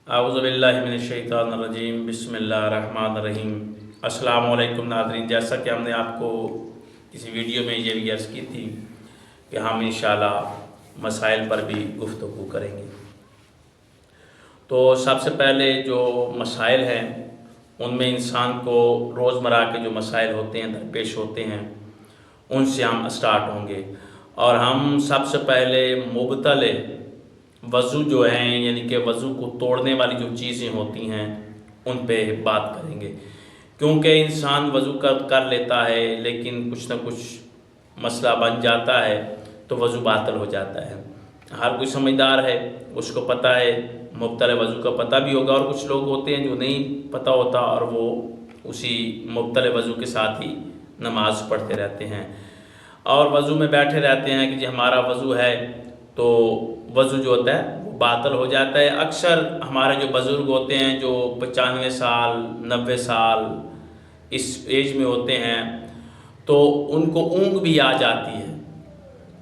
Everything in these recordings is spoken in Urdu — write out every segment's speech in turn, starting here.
اعوذ باللہ من الشیطان الرجیم، بسم اللہ الرحمن الرحیم۔ السلام علیکم ناظرین، جیسا کہ ہم نے آپ کو کسی ویڈیو میں یہ بھی عرض کی تھی کہ ہم انشاءاللہ مسائل پر بھی گفتگو کریں گے۔ تو سب سے پہلے جو مسائل ہیں ان میں انسان کو روزمرہ کے جو مسائل ہوتے ہیں درپیش ہوتے ہیں ان سے ہم اسٹارٹ ہوں گے، اور ہم سب سے پہلے مبتلے وضو جو ہیں یعنی کہ وضو کو توڑنے والی جو چیزیں ہوتی ہیں ان پہ بات کریں گے، کیونکہ انسان وضو کر لیتا ہے لیکن کچھ نہ کچھ مسئلہ بن جاتا ہے تو وضو باطل ہو جاتا ہے۔ ہر کوئی سمجھدار ہے، اس کو پتہ ہے، مبتلا وضو کا پتہ بھی ہوگا، اور کچھ لوگ ہوتے ہیں جو نہیں پتہ ہوتا اور وہ اسی مبتلا وضو کے ساتھ ہی نماز پڑھتے رہتے ہیں اور وضو میں بیٹھے رہتے ہیں کہ جی ہمارا وضو ہے، تو وضو جو ہوتا ہے وہ باطل ہو جاتا ہے۔ اکثر ہمارے جو بزرگ ہوتے ہیں جو 95 سال 90 سال اس ایج میں ہوتے ہیں تو ان کو اونگ بھی آ جاتی ہے،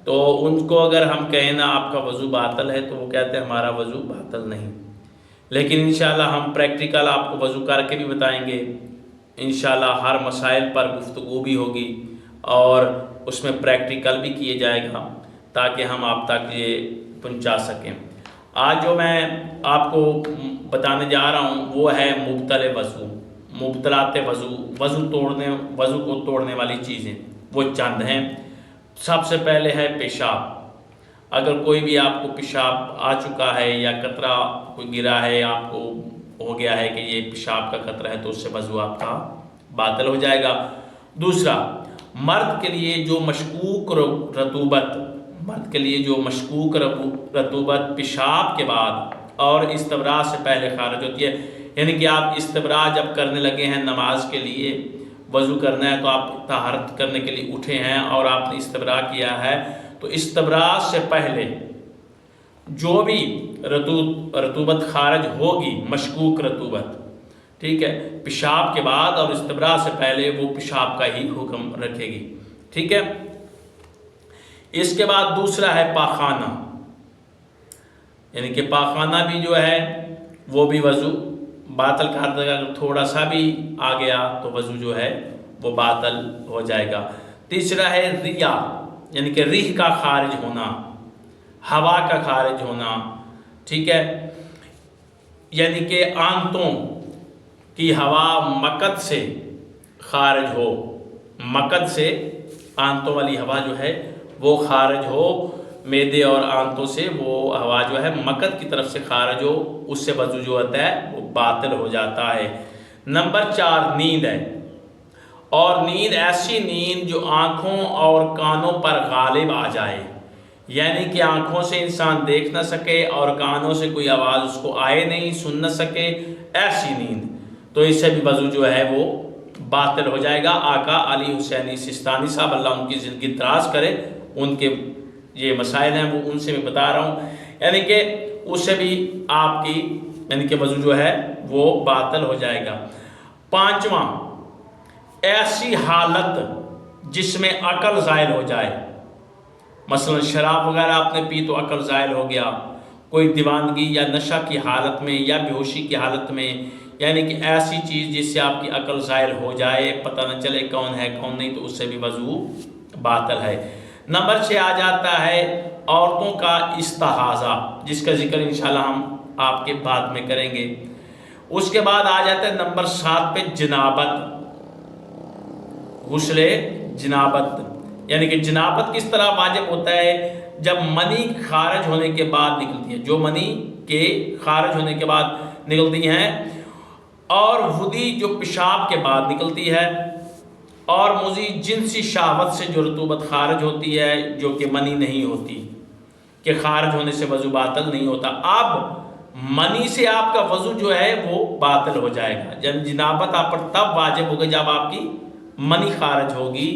تو ان کو اگر ہم کہیں نا آپ کا وضو باطل ہے تو وہ کہتے ہیں ہمارا وضو باطل نہیں، لیکن انشاءاللہ ہم پریکٹیکل آپ کو وضو کر کے بھی بتائیں گے۔ انشاءاللہ ہر مسائل پر گفتگو بھی ہوگی اور اس میں پریکٹیکل بھی کیے جائے گا تاکہ ہم آپ تک یہ پہنچا سکیں۔ آج جو میں آپ کو بتانے جا رہا ہوں وہ ہے مبتلا وضو، مبتلات وضو، وضو کو توڑنے والی چیزیں وہ چند ہیں۔ سب سے پہلے ہے پیشاب۔ اگر کوئی بھی آپ کو پیشاب آ چکا ہے یا قطرہ کوئی گرا ہے، آپ کو ہو گیا ہے کہ یہ پیشاب کا قطرہ ہے، تو اس سے وضو آپ کا باطل ہو جائے گا۔ دوسرا، مرد کے لیے جو مشکوک رطوبت، مرد کے لیے جو مشکوک رطوبت پیشاب کے بعد اور استبراء سے پہلے خارج ہوتی ہے، یعنی کہ آپ استبراء جب کرنے لگے ہیں نماز کے لیے، وضو کرنا ہے تو آپ طہارت کرنے کے لیے اٹھے ہیں اور آپ نے استبراء کیا ہے، تو استبراء سے پہلے جو بھی رطوبت خارج ہوگی، مشکوک رطوبت، ٹھیک ہے، پیشاب کے بعد اور استبراء سے پہلے وہ پیشاب کا ہی حکم رکھے گی، ٹھیک ہے۔ اس کے بعد دوسرا ہے پاخانہ، یعنی کہ پاخانہ بھی جو ہے وہ بھی وضو باطل کر دے گا، اگر تھوڑا سا بھی آ گیا تو وضو جو ہے وہ باطل ہو جائے گا۔ تیسرا ہے ریا، یعنی کہ ریح کا خارج ہونا، ہوا کا خارج ہونا، ٹھیک ہے، یعنی کہ آنتوں کی ہوا مقد سے خارج ہو، مقد سے آنتوں والی ہوا جو ہے وہ خارج ہو، معدے اور آنتوں سے وہ ہوا جو ہے مقد کی طرف سے خارج ہو، اس سے وضو جو ہوتا ہے وہ باطل ہو جاتا ہے۔ نمبر 4 نیند ہے، اور نیند ایسی نیند جو آنکھوں اور کانوں پر غالب آ جائے، یعنی کہ آنکھوں سے انسان دیکھ نہ سکے اور کانوں سے کوئی آواز اس کو آئے نہیں، سن نہ سکے، ایسی نیند، تو اس سے بھی وضو جو ہے وہ باطل ہو جائے گا۔ آقا علی حسینی سستانی صاحب اللہ ان کی زندگی دراز کرے، ان کے یہ مسائل ہیں وہ ان سے میں بتا رہا ہوں، یعنی کہ اس سے بھی آپ کی یعنی کہ وضو جو ہے وہ باطل ہو جائے گا۔ 5واں، ایسی حالت جس میں عقل زائل ہو جائے، مثلا شراب وغیرہ آپ نے پی تو عقل زائل ہو گیا، کوئی دیوانگی یا نشہ کی حالت میں یا بے ہوشی کی حالت میں، یعنی کہ ایسی چیز جس سے آپ کی عقل زائل ہو جائے، پتہ نہ چلے کون ہے کون نہیں، تو اس سے بھی وضو باطل ہے۔ نمبر 6 آ جاتا ہے عورتوں کا استحاضہ، جس کا ذکر انشاءاللہ ہم آپ کے بعد میں کریں گے۔ اس کے بعد آ جاتا ہے نمبر 7 پہ جنابت، غسل جنابت، یعنی کہ جنابت کس طرح واجب ہوتا ہے؟ جب منی خارج ہونے کے بعد نکلتی ہے، جو منی کے خارج ہونے کے بعد نکلتی ہیں، اور ودی جو پیشاب کے بعد نکلتی ہے، اور مزید جنسی شہوت سے جو رطوبت خارج ہوتی ہے جو کہ منی نہیں ہوتی، کہ خارج ہونے سے وضو باطل نہیں ہوتا۔ اب منی سے آپ کا وضو جو ہے وہ باطل ہو جائے گا، جب جنابت آپ پر تب واجب ہوگی جب آپ کی منی خارج ہوگی،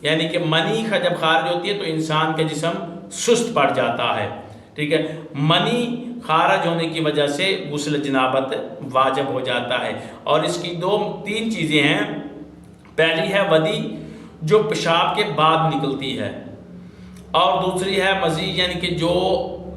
یعنی کہ منی کا جب خارج ہوتی ہے تو انسان کا جسم سست پڑ جاتا ہے، ٹھیک ہے، منی خارج ہونے کی وجہ سے غسل جنابت واجب ہو جاتا ہے۔ اور اس کی 3 چیزیں ہیں، پہلی ہے ودی جو پیشاب کے بعد نکلتی ہے، اور دوسری ہے مزید، یعنی کہ جو